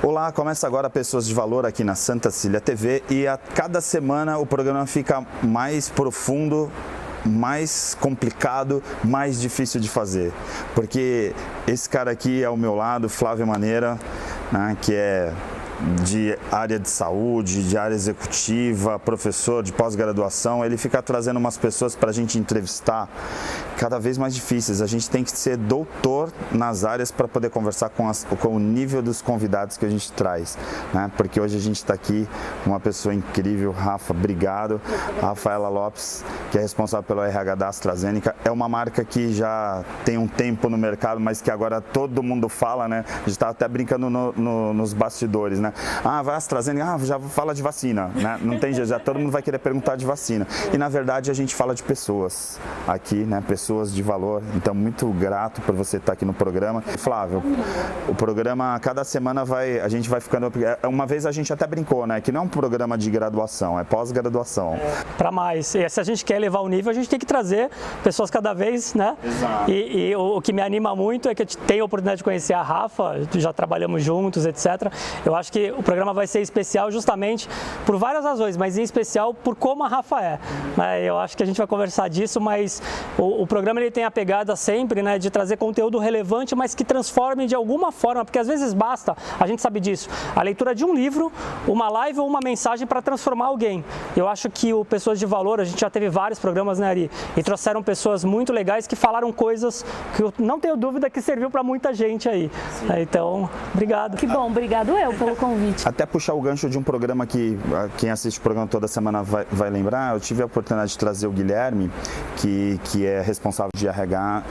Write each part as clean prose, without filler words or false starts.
Olá, começa agora Pessoas de Valor aqui na Santa Cecília TV e a cada semana o programa fica mais profundo, mais complicado, mais difícil de fazer, porque esse cara aqui ao meu lado, Flávio Maneira, né, que é de área de saúde, de área executiva, professor de pós-graduação, ele fica trazendo umas pessoas para a gente entrevistar cada vez mais difíceis. A gente tem que ser doutor nas áreas para poder conversar com o nível dos convidados que a gente traz, né? Porque hoje a gente está aqui com uma pessoa incrível, Rafa, obrigado. A Rafaela Lopes, que é responsável pelo RH da AstraZeneca, é uma marca que já tem um tempo no mercado, mas que agora todo mundo fala, né? A gente está até brincando nos bastidores, né? Ah, vai AstraZeneca, já fala de vacina, né? Não tem jeito, já todo mundo vai querer perguntar de vacina. E na verdade a gente fala de pessoas aqui, né? Pessoas de valor. Então, muito grato por você estar aqui no programa. Flávio, o programa, cada semana a gente vai ficando... Uma vez a gente até brincou, né? Que não é um programa de graduação, é pós-graduação. Para mais. E se a gente quer elevar o nível, a gente tem que trazer pessoas cada vez, né? Exato. E o que me anima muito é que eu tenho a oportunidade de conhecer a Rafa, já trabalhamos juntos, etc. Eu acho que o programa vai ser especial justamente por várias razões, mas em especial por como a Rafa é. Eu acho que a gente vai conversar disso, mas o programa ele tem a pegada sempre, né, de trazer conteúdo relevante, mas que transforme de alguma forma, porque às vezes basta, a gente sabe disso, a leitura de um livro, uma live ou uma mensagem para transformar alguém. Eu acho que o Pessoas de Valor, a gente já teve vários programas, né, Ari? E trouxeram pessoas muito legais que falaram coisas que eu não tenho dúvida que serviu para muita gente aí. Então, obrigado. Que bom, obrigado eu pelo convite. Até puxar o gancho de um programa que quem assiste o programa toda semana vai lembrar, eu tive a oportunidade de trazer o Guilherme, que é responsável de RH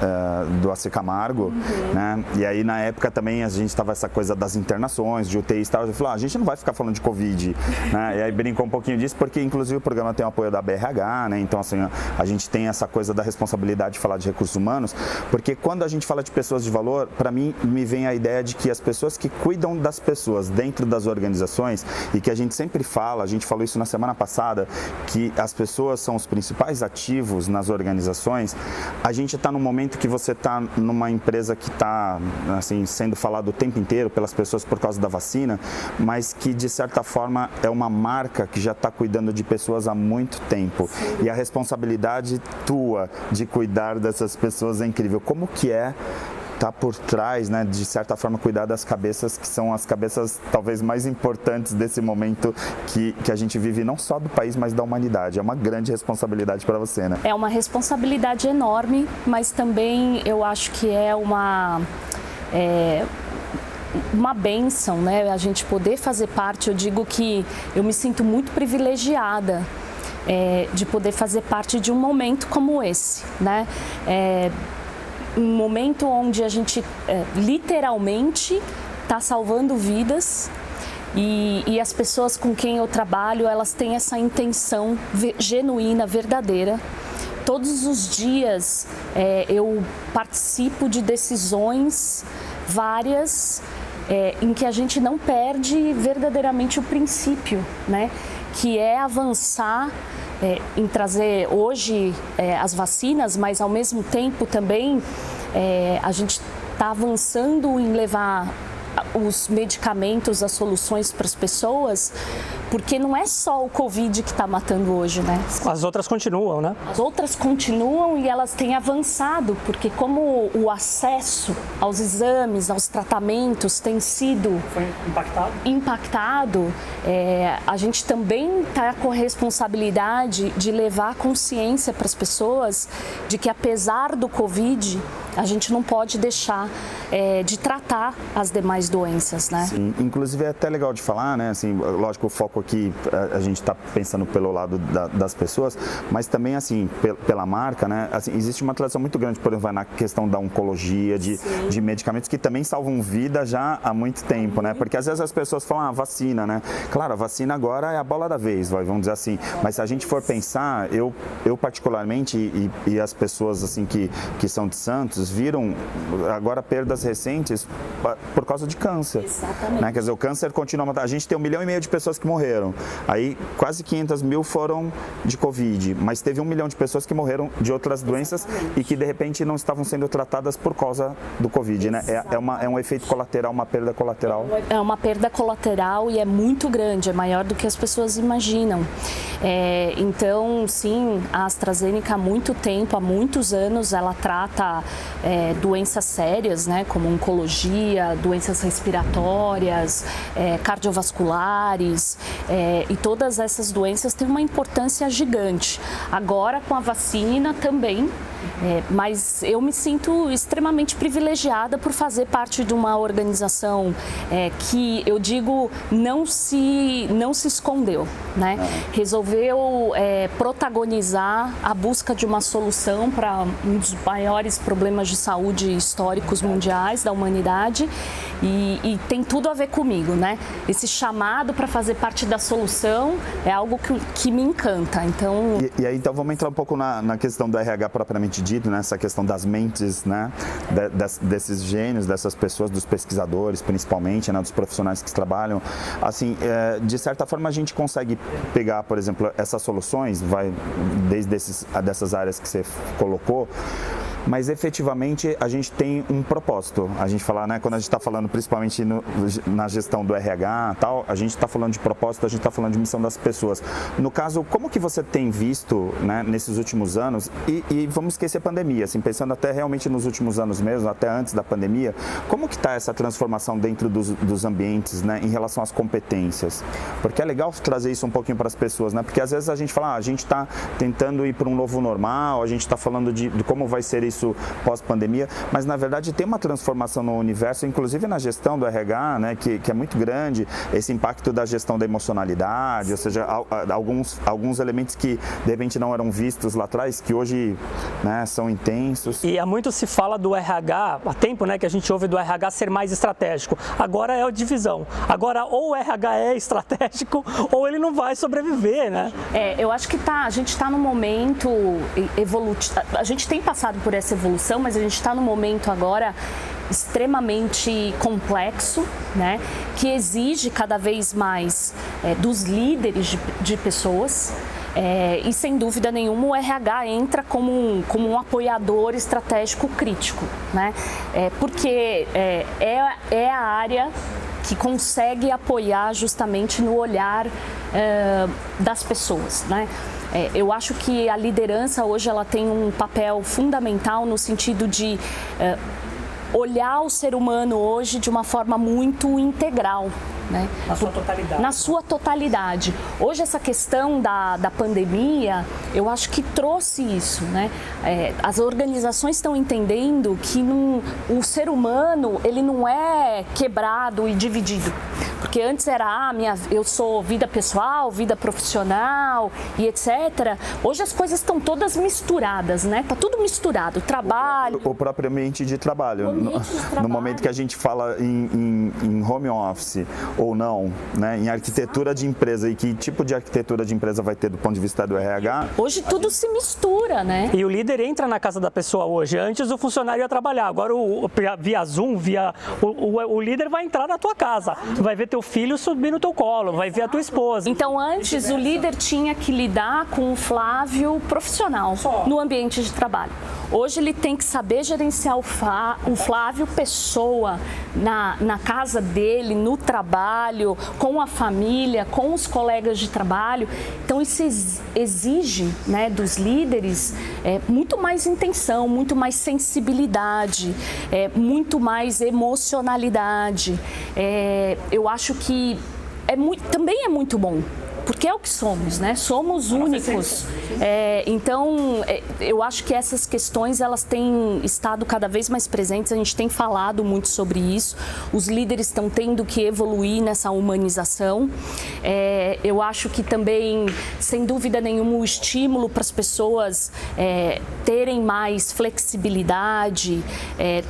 do AC Camargo, né? E aí na época também a gente estava essa coisa das internações, de UTI e tal, eu falei, a gente não vai ficar falando de Covid, né? E aí brincou um pouquinho disso, porque inclusive o programa tem o apoio da BRH, né? Então assim, a gente tem essa coisa da responsabilidade de falar de recursos humanos, porque quando a gente fala de pessoas de valor, para mim me vem a ideia de que as pessoas que cuidam das pessoas dentro das organizações, e que a gente sempre fala, a gente falou isso na semana passada, que as pessoas são os principais ativos nas organizações. A gente está num momento que você está numa empresa que está assim, sendo falado o tempo inteiro pelas pessoas por causa da vacina, mas que de certa forma é uma marca que já está cuidando de pessoas há muito tempo. E a responsabilidade tua de cuidar dessas pessoas é incrível. Como que é tá por trás, né, de certa forma cuidar das cabeças que são as cabeças talvez mais importantes desse momento que a gente vive, não só do país, mas da humanidade. É uma grande responsabilidade para você, né? É uma responsabilidade enorme, mas também eu acho que é uma bênção, né? A gente poder fazer parte. Eu digo que eu me sinto muito privilegiada de poder fazer parte de um momento como esse, né? Um momento onde a gente literalmente está salvando vidas e as pessoas com quem eu trabalho, elas têm essa intenção genuína, verdadeira. Todos os dias eu participo de decisões várias em que a gente não perde verdadeiramente o princípio, né? Que é avançar em trazer hoje as vacinas, mas ao mesmo tempo também a gente está avançando em levar os medicamentos, as soluções para as pessoas, porque não é só o Covid que está matando hoje, né? As outras continuam, né? As outras continuam e elas têm avançado, porque como o acesso aos exames, aos tratamentos tem sido impactado, a gente também está com a responsabilidade de levar a consciência para as pessoas de que apesar do Covid, a gente não pode deixar de tratar as demais doenças, né? Sim, inclusive é até legal de falar, né? Assim, lógico, o foco aqui a gente está pensando pelo lado das pessoas, mas também assim pela marca, né? Assim, existe uma tradição muito grande, por exemplo, na questão da oncologia, de medicamentos que também salvam vida já há muito tempo, né? Porque às vezes as pessoas falam, vacina, né? Claro, a vacina agora é a bola da vez, vamos dizer assim. Mas se a gente for pensar, eu particularmente e as pessoas assim que são de Santos, estudos viram agora perdas recentes por causa de câncer. Exatamente. Né? Quer dizer, o câncer continua matando. A gente tem 1,5 milhão de pessoas que morreram. Aí quase 500 mil foram de Covid, mas teve 1 milhão de pessoas que morreram de outras doenças e que de repente não estavam sendo tratadas por causa do Covid, né? É um efeito colateral, uma perda colateral. É uma perda colateral e é muito grande, é maior do que as pessoas imaginam. Então, sim, a AstraZeneca há muito tempo, há muitos anos, ela trata doenças sérias, né, como oncologia, doenças respiratórias, cardiovasculares, e todas essas doenças têm uma importância gigante. Agora, com a vacina também, mas eu me sinto extremamente privilegiada por fazer parte de uma organização que, eu digo, não se escondeu, né? Resolveu protagonizar a busca de uma solução para um dos maiores problemas de saúde históricos mundiais da humanidade e tem tudo a ver comigo, né? Esse chamado para fazer parte da solução é algo que me encanta. Então... E aí, então, vamos entrar um pouco na questão do RH propriamente dito, nessa questão das mentes, né, desses gênios, dessas pessoas, dos pesquisadores principalmente, né, dos profissionais que trabalham. Assim, de certa forma a gente consegue pegar, por exemplo, essas soluções, desde dessas áreas que você colocou, mas efetivamente a gente tem um propósito. A gente fala, né, quando a gente está falando principalmente na gestão do RH, tal, a gente está falando de propósito, a gente está falando de missão das pessoas. No caso, como que você tem visto, né, nesses últimos anos, e vamos esquecer a pandemia, assim, pensando até realmente nos últimos anos mesmo, até antes da pandemia, como que está essa transformação dentro dos ambientes, né, em relação às competências? Porque é legal trazer isso um pouquinho para as pessoas, né, porque às vezes a gente fala, a gente está tentando ir para um novo normal, a gente está falando de como vai ser isso pós-pandemia, mas na verdade tem uma transformação no universo, inclusive na gestão do RH, né, que é muito grande, esse impacto da gestão da emocionalidade, ou seja, alguns elementos que de repente não eram vistos lá atrás, que hoje, né, são intensos. E há muito se fala do RH, há tempo, né, que a gente ouve do RH ser mais estratégico. Agora é a divisão. Agora ou o RH é estratégico ou ele não vai sobreviver, né? Eu acho que a gente está num momento evolutivo. A gente tem passado por essa evolução, mas a gente está num momento agora extremamente complexo, né, que exige cada vez mais dos líderes de pessoas. E sem dúvida nenhuma o RH entra como um apoiador estratégico crítico, né? Porque é a área que consegue apoiar justamente no olhar das pessoas, né? Eu acho que a liderança hoje ela tem um papel fundamental no sentido de olhar o ser humano hoje de uma forma muito integral. Né? Na sua totalidade. Na sua totalidade. Hoje essa questão da pandemia, eu acho que trouxe isso, né? As organizações estão entendendo que o ser humano, ele não é quebrado e dividido. Porque antes era, eu sou vida pessoal, vida profissional e etc. Hoje as coisas estão todas misturadas, né? Tá tudo misturado, trabalho... O próprio ambiente de trabalho. No momento que a gente fala em home office ou não, né, em arquitetura de empresa, e que tipo de arquitetura de empresa vai ter do ponto de vista do RH? Hoje tudo se mistura, né? E o líder entra na casa da pessoa hoje. Antes o funcionário ia trabalhar, agora via Zoom, o líder vai entrar na tua casa, vai ver teu filho subir no teu colo, vai ver a tua esposa. Então antes o líder tinha que lidar com o Flávio profissional no ambiente de trabalho. Hoje ele tem que saber gerenciar o Flávio pessoa na casa dele, no trabalho, com a família, com os colegas de trabalho. Então isso exige, né, dos líderes muito mais intenção, muito mais sensibilidade, muito mais emocionalidade. Eu acho que também é muito bom. Porque é o que somos, né? Somos únicos. Então, eu acho que essas questões, elas têm estado cada vez mais presentes, a gente tem falado muito sobre isso, os líderes estão tendo que evoluir nessa humanização. Eu acho que também, sem dúvida nenhuma, o estímulo para as pessoas terem mais flexibilidade,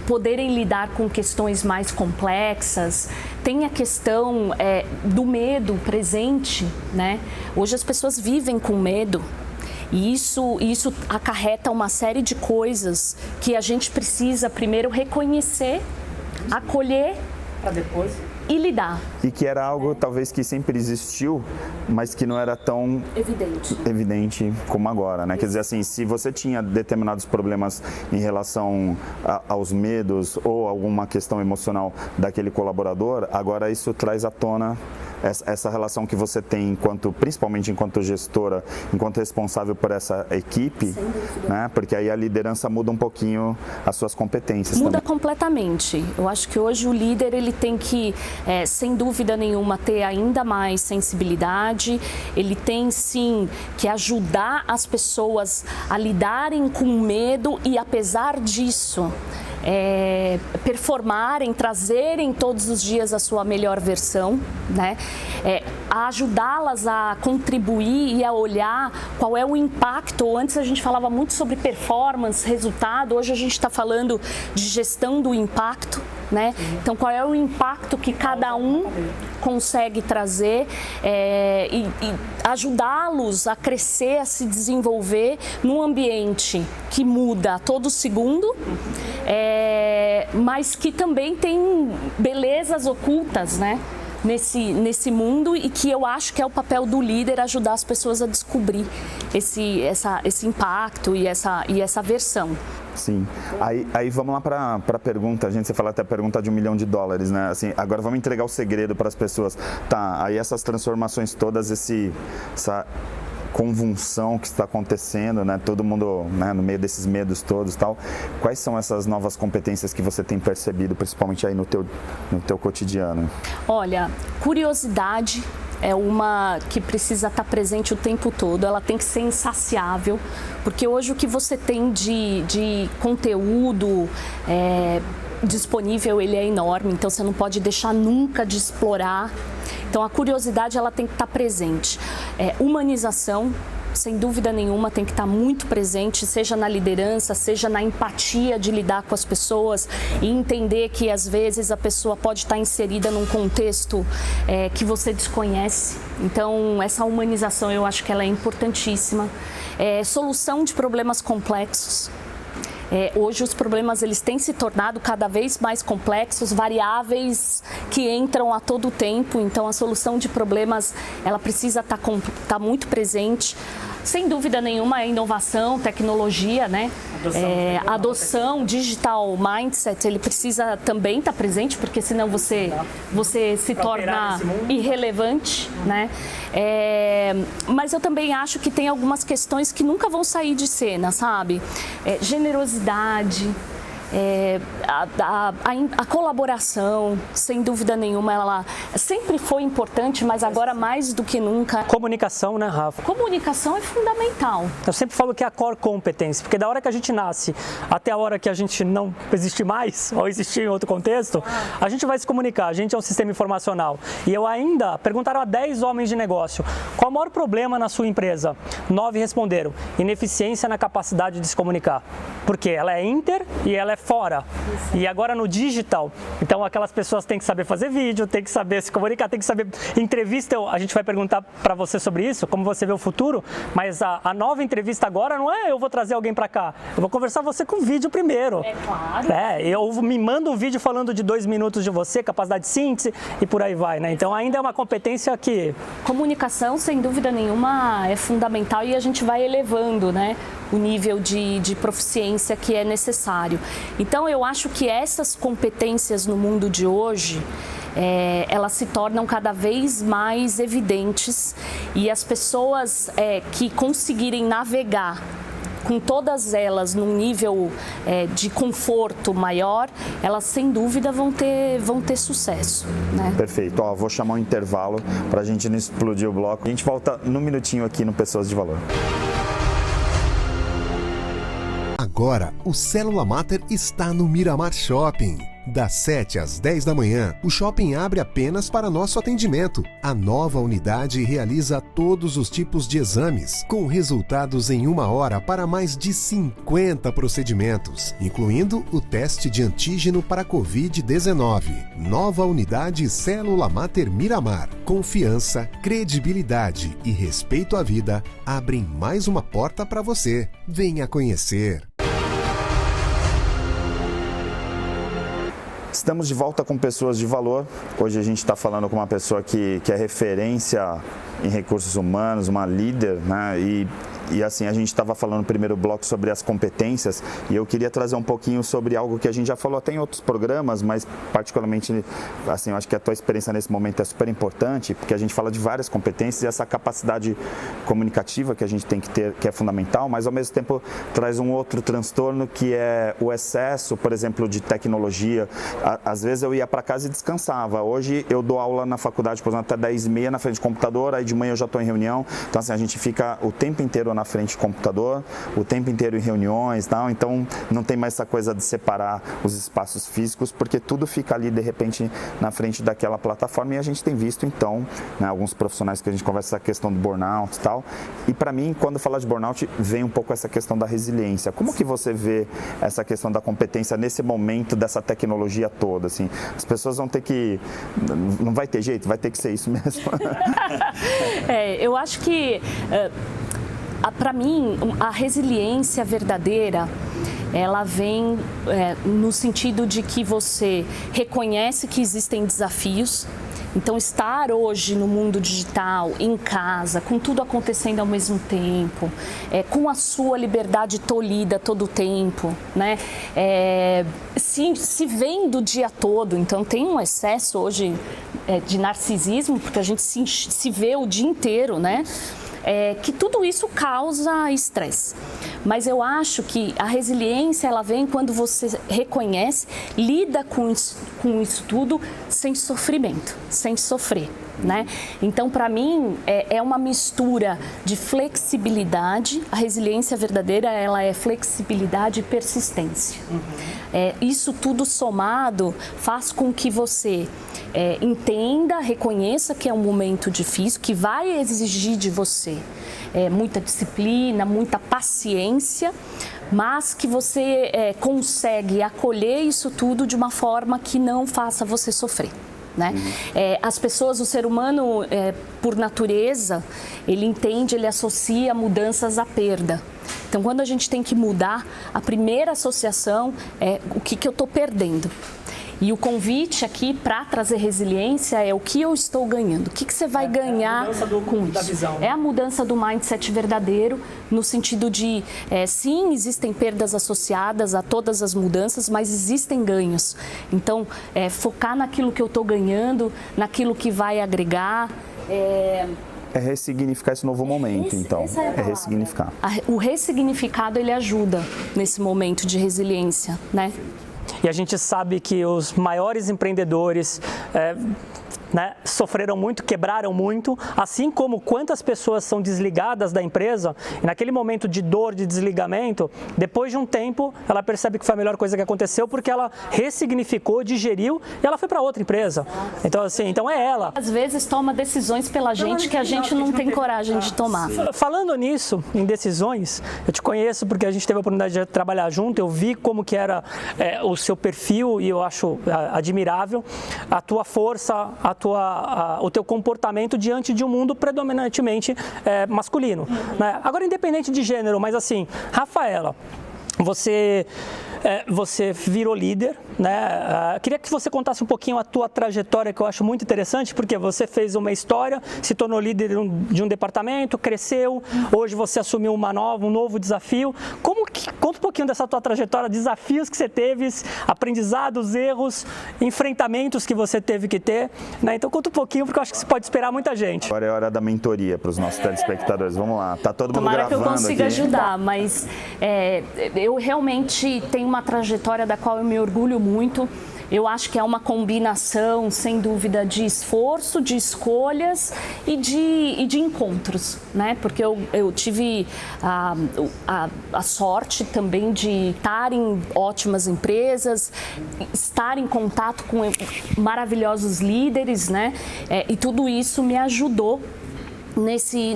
poderem lidar com questões mais complexas. Tem a questão do medo presente, né? Hoje as pessoas vivem com medo E isso acarreta uma série de coisas que a gente precisa primeiro reconhecer, acolher para depois e lidar. E que era algo talvez que sempre existiu, mas que não era tão evidente como agora, né? Quer dizer assim, se você tinha determinados problemas em relação aos medos ou alguma questão emocional daquele colaborador, agora isso traz à tona essa relação que você tem principalmente enquanto gestora, enquanto responsável por essa equipe, né? Porque aí a liderança muda um pouquinho as suas competências. Muda também. Completamente. Eu acho que hoje o líder ele tem que, sem dúvida nenhuma, ter ainda mais sensibilidade. Ele tem sim que ajudar as pessoas a lidarem com medo e, apesar disso, performarem, trazerem todos os dias a sua melhor versão, né? A ajudá-las a contribuir e a olhar qual é o impacto. Antes a gente falava muito sobre performance, resultado, hoje a gente está falando de gestão do impacto, né? Então, qual é o impacto que cada um consegue trazer e ajudá-los a crescer, a se desenvolver num ambiente que muda a todo segundo, mas que também tem belezas ocultas, né? Nesse mundo, e que eu acho que é o papel do líder ajudar as pessoas a descobrir esse impacto e essa versão. Sim. Aí vamos lá para a pergunta. Você fala até a pergunta de $1 milhão, né? Assim, agora vamos entregar o segredo para as pessoas. Tá, aí essas transformações todas, essa convulsão que está acontecendo, né? Todo mundo, né, no meio desses medos todos e tal. Quais são essas novas competências que você tem percebido, principalmente aí no teu cotidiano? Olha, curiosidade é uma que precisa estar presente o tempo todo, ela tem que ser insaciável, porque hoje o que você tem de conteúdo disponível, ele é enorme, então você não pode deixar nunca de explorar. Então a curiosidade ela tem que estar presente. Humanização, sem dúvida nenhuma, tem que estar muito presente, seja na liderança, seja na empatia de lidar com as pessoas e entender que às vezes a pessoa pode estar inserida num contexto que você desconhece. Então essa humanização eu acho que ela é importantíssima. Solução de problemas complexos. Hoje os problemas eles têm se tornado cada vez mais complexos, variáveis que entram a todo tempo, então a solução de problemas ela precisa estar muito presente. Sem dúvida nenhuma, a inovação, tecnologia, né? Adoção, digital mindset, ele precisa também estar presente, porque senão você se torna irrelevante, né? Mas eu também acho que tem algumas questões que nunca vão sair de cena, sabe? Generosidade, a colaboração, sem dúvida nenhuma, ela sempre foi importante, mas agora mais do que nunca. Comunicação, né, Rafa? Comunicação é fundamental. Eu sempre falo que é a core competence, porque da hora que a gente nasce até a hora que a gente não existe mais, ou existir em outro contexto, a gente vai se comunicar, a gente é um sistema informacional. E eu ainda, perguntaram a 10 homens de negócio, qual o maior problema na sua empresa? 9 responderam, ineficiência na capacidade de se comunicar. Porque ela é inter e ela é fora. Isso. E agora no digital, então aquelas pessoas têm que saber fazer vídeo, têm que saber se comunicar, têm que saber entrevista. A gente vai perguntar para você sobre isso, como você vê o futuro, mas a nova entrevista agora não é eu vou trazer alguém para cá, eu vou conversar você com vídeo primeiro. É claro. Eu me mando um vídeo falando de 2 minutos de você, capacidade de síntese e por aí vai, né? Então ainda é uma competência que... Comunicação, sem dúvida nenhuma, é fundamental e a gente vai elevando, né, o nível de proficiência que é necessário. Então eu acho que essas competências no mundo de hoje, elas se tornam cada vez mais evidentes e as pessoas que conseguirem navegar com todas elas num nível de conforto maior, elas sem dúvida vão ter sucesso, né? Perfeito. Vou chamar um intervalo para a gente não explodir o bloco. A gente volta num minutinho aqui no Pessoas de Valor. Agora, o Célula Mater está no Miramar Shopping. Das 7 às 10 da manhã, o shopping abre apenas para nosso atendimento. A nova unidade realiza todos os tipos de exames, com resultados em 1 hora para mais de 50 procedimentos, incluindo o teste de antígeno para Covid-19. Nova unidade Célula Mater Miramar. Confiança, credibilidade e respeito à vida abrem mais uma porta para você. Venha conhecer. Estamos de volta com pessoas de valor. Hoje a gente está falando com uma pessoa que é referência em recursos humanos, uma líder, né? E assim, a gente estava falando no primeiro bloco sobre as competências e eu queria trazer um pouquinho sobre algo que a gente já falou até em outros programas, mas particularmente, assim, eu acho que a tua experiência nesse momento é super importante, porque a gente fala de várias competências e essa capacidade comunicativa que a gente tem que ter, que é fundamental, mas ao mesmo tempo traz um outro transtorno que é o excesso, por exemplo, de tecnologia. Às vezes eu ia para casa e descansava. Hoje eu dou aula na faculdade, por exemplo, até 10h30 na frente do computador, aí de manhã eu já estou em reunião. Então, assim, a gente fica o tempo inteiro na frente do computador, o tempo inteiro em reuniões, tal. Então não tem mais essa coisa de separar os espaços físicos, porque tudo fica ali de repente na frente daquela plataforma e a gente tem visto então, né, alguns profissionais que a gente conversa essa questão do burnout e tal. E para mim, quando fala de burnout, vem um pouco essa questão da resiliência. Como que você vê essa questão da competência nesse momento dessa tecnologia toda? Assim, as pessoas vão ter que, não vai ter jeito, vai ter que ser isso mesmo. Eu acho que para mim, a resiliência verdadeira, ela vem no sentido de que você reconhece que existem desafios. Então, estar hoje no mundo digital, em casa, com tudo acontecendo ao mesmo tempo, com a sua liberdade tolhida todo o tempo, né? Se vendo o dia todo, então tem um excesso hoje de narcisismo, porque a gente se vê o dia inteiro, né? Que tudo isso causa estresse. Mas eu acho que a resiliência, ela vem quando você reconhece, lida com isso tudo sem sofrimento, sem sofrer, né? Então, para mim, é uma mistura de flexibilidade. A resiliência verdadeira, ela é flexibilidade e persistência. Isso tudo somado faz com que você entenda, reconheça que é um momento difícil, que vai exigir de você muita disciplina, muita paciência, mas que você consegue acolher isso tudo de uma forma que não faça você sofrer, né? As pessoas, o ser humano, por natureza, ele entende, ele associa mudanças à perda. Então, quando a gente tem que mudar, a primeira associação é o que eu estou perdendo. E o convite aqui para trazer resiliência é o que eu estou ganhando. O que você vai ganhar com isso? É a mudança do mindset verdadeiro, no sentido de, sim, existem perdas associadas a todas as mudanças, mas existem ganhos. Então, focar naquilo que eu estou ganhando, naquilo que vai agregar. É ressignificar esse novo momento, então. É ressignificar. O ressignificado, ele ajuda nesse momento de resiliência, né? E a gente sabe que os maiores empreendedores sofreram muito, quebraram muito, assim como quantas pessoas são desligadas da empresa, e naquele momento de dor, de desligamento, depois de um tempo, ela percebe que foi a melhor coisa que aconteceu, porque ela ressignificou, digeriu, e ela foi para outra empresa. Então, assim, é ela. Às vezes toma decisões pela gente que a gente não tem coragem de tomar. Falando nisso, em decisões, eu te conheço porque a gente teve a oportunidade de trabalhar junto, eu vi como que era o seu perfil, e eu acho admirável a tua força, o teu comportamento diante de um mundo predominantemente masculino, né? Agora, independente de gênero, mas assim, Rafaela, você virou líder, né? Queria que você contasse um pouquinho a tua trajetória, que eu acho muito interessante, porque você fez uma história, se tornou líder de um departamento, cresceu, hoje você assumiu um novo desafio. Conta um pouquinho dessa tua trajetória, desafios que você teve, aprendizados, erros, enfrentamentos que você teve que ter, né? Então conta um pouquinho, porque eu acho que você pode esperar muita gente. Agora é hora da mentoria para os nossos telespectadores. Vamos lá, tá todo mundo Tomara gravando que eu consiga aqui. ajudar, mas eu realmente tenho uma trajetória da qual eu me orgulho muito. eu acho que é uma combinação, sem dúvida, de esforço, de escolhas e de encontros, né? Porque eu tive a sorte também de estar em ótimas empresas, estar em contato com maravilhosos líderes, né? E tudo isso me ajudou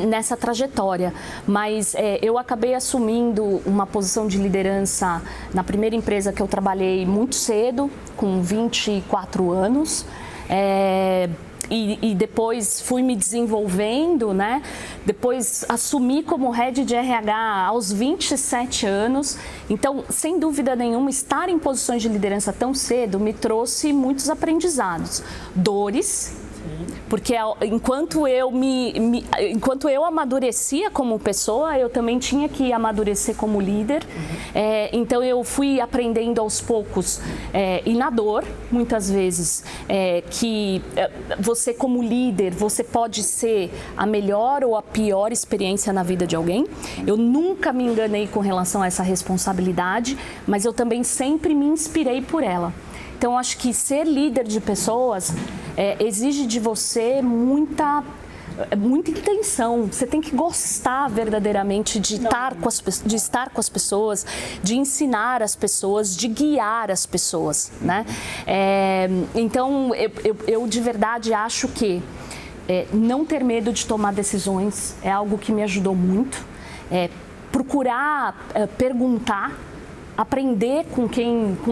nessa trajetória, mas eu acabei assumindo uma posição de liderança na primeira empresa que eu trabalhei muito cedo, com 24 anos, e depois fui me desenvolvendo, né? Depois assumi como head de RH aos 27 anos. Então, sem dúvida nenhuma, estar em posições de liderança tão cedo me trouxe muitos aprendizados, dores. Porque enquanto eu amadurecia como pessoa, eu também tinha que amadurecer como líder. Então eu fui aprendendo aos poucos e na dor, muitas vezes, que você como líder, você pode ser a melhor ou a pior experiência na vida de alguém. Eu nunca me enganei com relação a essa responsabilidade, mas eu também sempre me inspirei por ela. Então, acho que ser líder de pessoas exige de você muita intenção. Você tem que gostar verdadeiramente de estar com as pessoas, de ensinar as pessoas, de guiar as pessoas, né? Então, eu de verdade acho que não ter medo de tomar decisões é algo que me ajudou muito. Procurar perguntar, aprender com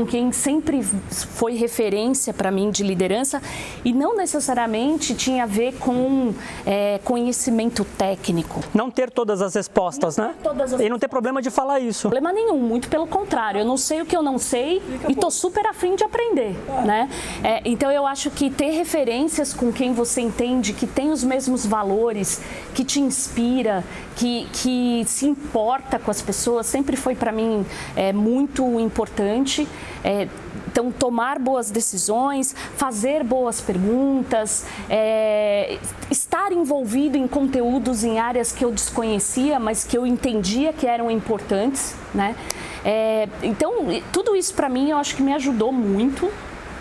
quem sempre foi referência para mim de liderança e não necessariamente tinha a ver com conhecimento técnico. Não ter todas as respostas, né? E não ter problema de falar isso. Problema nenhum, muito pelo contrário. Eu não sei o que eu não sei e estou super afim de aprender, né? Então eu acho que ter referências com quem você entende, que tem os mesmos valores, que te inspira, que se importa com as pessoas, sempre foi para mim muito importante. Então, tomar boas decisões, fazer boas perguntas, estar envolvido em conteúdos em áreas que eu desconhecia, mas que eu entendia que eram importantes, né? Então, tudo isso para mim eu acho que me ajudou muito.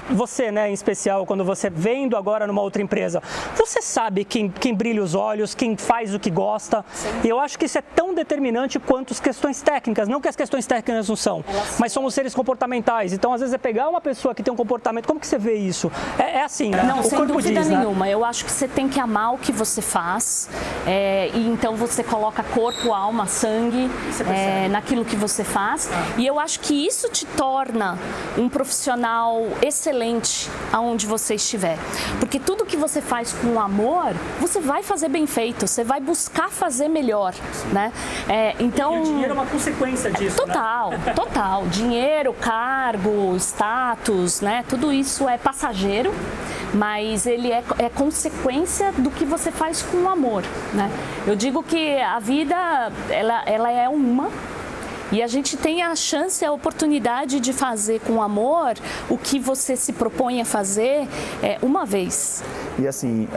Você, né, em especial, quando você vendo agora numa outra empresa, você sabe quem brilha os olhos, quem faz o que gosta. Sim. E eu acho que isso é tão determinante quanto as questões técnicas. Não que as questões técnicas não são, mas somos seres comportamentais. Então, às vezes, é pegar uma pessoa que tem um comportamento... Como que você vê isso? É assim, né? Não, o sem corpo dúvida diz, nenhuma. Né? Eu acho que você tem que amar o que você faz. E então, você coloca corpo, alma, sangue naquilo que você faz. E eu acho que isso te torna um profissional excelente aonde você estiver. Porque tudo que você faz com amor, você vai fazer bem feito, você vai buscar fazer melhor, né? Então, e o dinheiro é uma consequência disso, total, né? Total. Dinheiro, cargo, status, né? Tudo isso é passageiro, mas ele é consequência do que você faz com amor, né? Eu digo que a vida, ela é uma. E a gente tem a chance, a oportunidade de fazer com amor o que você se propõe a fazer uma vez. E assim,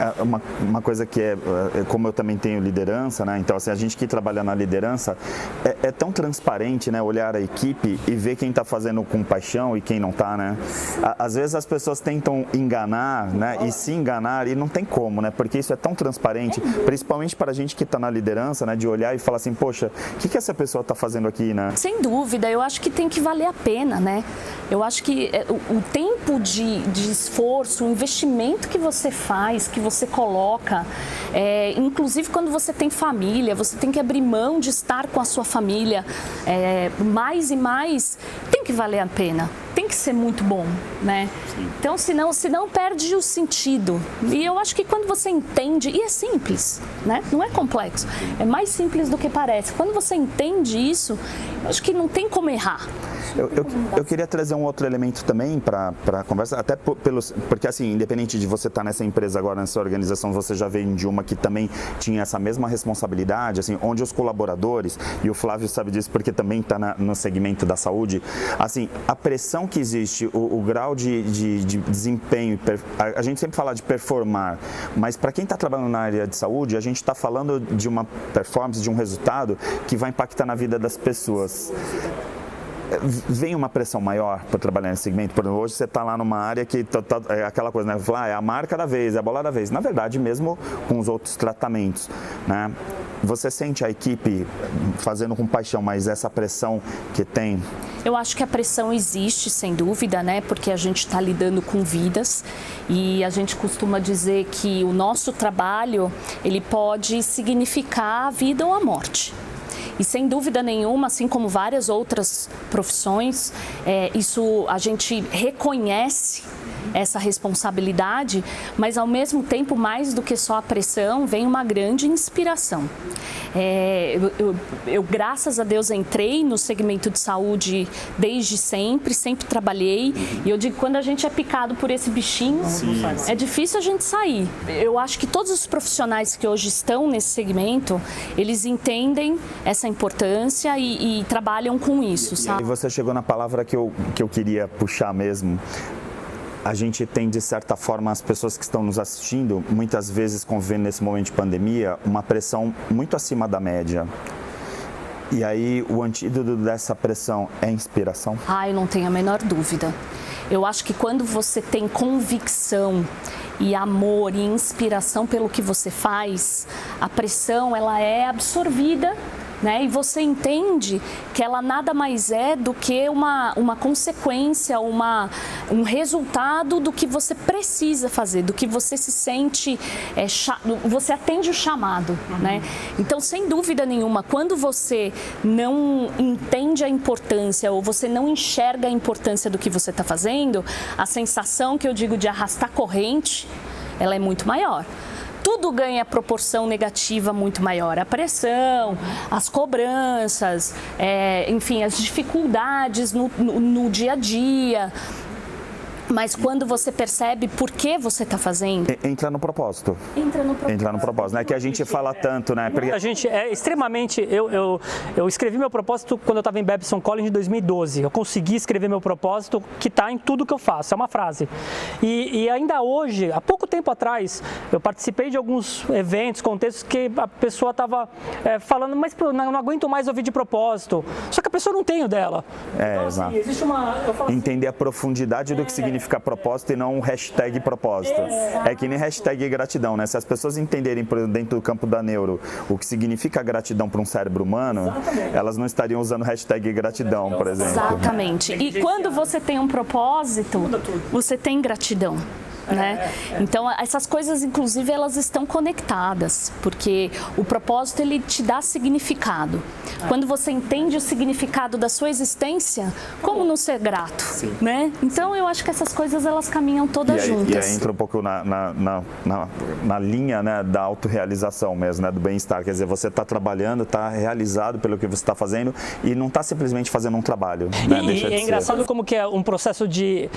uma coisa que como eu também tenho liderança, né? Então assim, a gente que trabalha na liderança é tão transparente, né? Olhar a equipe e ver quem está fazendo com paixão e quem não está, né? Às vezes as pessoas tentam enganar, né? E se enganar e não tem como, né? Porque isso é tão transparente, principalmente para a gente que está na liderança, né? De olhar e falar assim, poxa, o que essa pessoa está fazendo aqui, né? Sem dúvida, eu acho que tem que valer a pena, né? Eu acho que o tempo de esforço, o investimento que você faz, que você coloca, inclusive quando você tem família, você tem que abrir mão de estar com a sua família mais e mais, tem que valer a pena. Tem que ser muito bom, né? Sim. Então, senão perde o sentido. E eu acho que quando você entende, e é simples, né? Não é complexo, é mais simples do que parece. Quando você entende isso, eu acho que não tem como errar. Eu queria trazer um outro elemento também para a conversa, até porque assim, independente de você estar nessa empresa agora, nessa organização, você já veio de uma que também tinha essa mesma responsabilidade, assim, onde os colaboradores, e o Flávio sabe disso porque também está no segmento da saúde, assim, a pressão que existe, o grau de desempenho, a gente sempre fala de performar, mas para quem está trabalhando na área de saúde, a gente está falando de uma performance, de um resultado que vai impactar na vida das pessoas. vem uma pressão maior para trabalhar nesse segmento? Por exemplo, hoje você está lá numa área que é aquela coisa, né? É a marca da vez, é a bola da vez. Na verdade, mesmo com os outros tratamentos, né? Você sente a equipe fazendo com paixão, mas essa pressão que tem? Eu acho que a pressão existe, sem dúvida, né? Porque a gente está lidando com vidas e a gente costuma dizer que o nosso trabalho, ele pode significar a vida ou a morte. E sem dúvida nenhuma, assim como várias outras profissões, isso a gente reconhece essa responsabilidade, mas ao mesmo tempo, mais do que só a pressão, vem uma grande inspiração. Eu, graças a Deus, entrei no segmento de saúde desde sempre trabalhei, e eu digo, quando a gente é picado por esse bichinho, é difícil a gente sair. Eu acho que todos os profissionais que hoje estão nesse segmento, eles entendem essa importância e trabalham com isso, sabe? E você chegou na palavra que eu queria puxar mesmo. A gente tem, de certa forma, as pessoas que estão nos assistindo, muitas vezes convivendo nesse momento de pandemia, uma pressão muito acima da média. E aí, o antídoto dessa pressão é inspiração? Eu não tenho a menor dúvida. Eu acho que quando você tem convicção e amor e inspiração pelo que você faz, a pressão ela é absorvida, né? E você entende que ela nada mais é do que uma consequência, um resultado do que você precisa fazer, do que você se sente, você atende o chamado, né? Então, sem dúvida nenhuma, quando você não entende a importância ou você não enxerga a importância do que você está fazendo, a sensação que eu digo de arrastar corrente, ela é muito maior. Tudo ganha proporção negativa muito maior. A pressão, as cobranças, enfim, as dificuldades no dia a dia. Mas quando você percebe por que você está fazendo... Entra no propósito. Entra no propósito, né? Que a gente fala tanto, né? Porque a gente é extremamente... Eu escrevi meu propósito quando eu estava em Babson College em 2012. Eu consegui escrever meu propósito que está em tudo que eu faço. É uma frase. E ainda hoje, há pouco tempo atrás, eu participei de alguns eventos, contextos que a pessoa estava falando, mas não aguento mais ouvir de propósito. Só que a pessoa não tem o dela. Então, exato. Assim, existe uma... Entender a profundidade do que significa propósito e não um hashtag propósito. É que nem hashtag gratidão, né? Se as pessoas entenderem, por exemplo, dentro do campo da neuro, o que significa gratidão para um cérebro humano, elas não estariam usando hashtag gratidão, por exemplo. Exatamente. E quando você tem um propósito, você tem gratidão. Né? Então, essas coisas, inclusive, elas estão conectadas, porque o propósito, ele te dá significado. Quando você entende o significado da sua existência, como não ser grato? Né? Então, eu acho que essas coisas, elas caminham todas juntas. E aí entra um pouco na linha, né, da autorrealização mesmo, né, do bem-estar. Quer dizer, você está trabalhando, está realizado pelo que você está fazendo e não está simplesmente fazendo um trabalho. Né? E é engraçado como que é um processo de...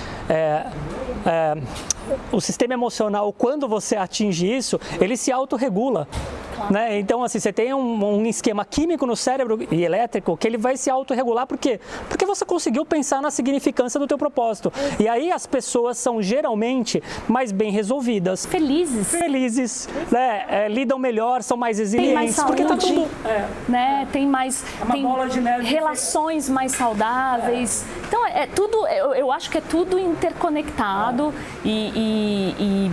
o sistema emocional, quando você atinge isso, ele se autorregula. Né? Então, assim, você tem um esquema químico no cérebro e elétrico que ele vai se autorregular. Por quê? Porque você conseguiu pensar na significância do teu propósito. E aí as pessoas são geralmente mais bem resolvidas. Felizes, né? Lidam melhor, são mais resilientes. Tem mais saúde, porque tá tudo, né? Tem mais bola de neve, relações mais saudáveis. Então, tudo, eu acho que é tudo interconectado e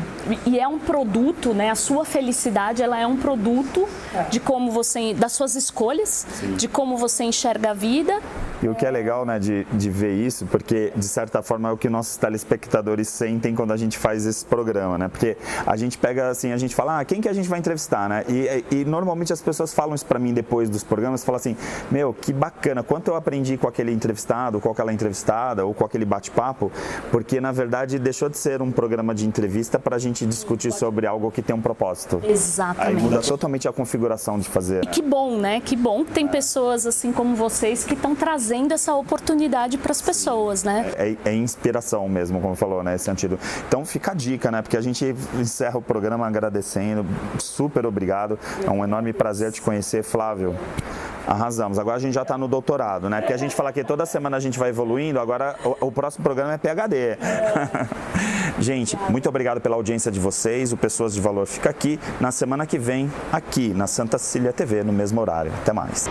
é um produto, né? A sua felicidade, ela é um produto de como você, das suas escolhas, de como você enxerga a vida. E o que é legal, né, de ver isso, porque de certa forma é o que nossos telespectadores sentem quando a gente faz esse programa, né? Porque a gente pega assim, a gente fala, quem que a gente vai entrevistar, né? E normalmente as pessoas falam isso pra mim depois dos programas, falam assim, meu, que bacana, quanto eu aprendi com aquele entrevistado, com aquela entrevistada ou com aquele bate-papo, porque na verdade deixou de ser um programa de entrevista pra gente discutir sobre algo que tem um propósito. Exatamente. Aí muda totalmente a configuração de fazer. E que bom, né? Que bom que tem pessoas assim como vocês que estão trazendo essa oportunidade para as pessoas, né? É inspiração mesmo, como falou, né? Esse sentido. Então fica a dica, né? Porque a gente encerra o programa agradecendo. Super obrigado. É um enorme prazer te conhecer, Flávio. Arrasamos. Agora a gente já está no doutorado, né? Porque a gente fala que toda semana a gente vai evoluindo, agora o próximo programa é PhD. Gente, muito obrigado pela audiência de vocês. O Pessoas de Valor fica aqui. Na semana que vem, aqui na Santa Cecília TV, no mesmo horário. Até mais.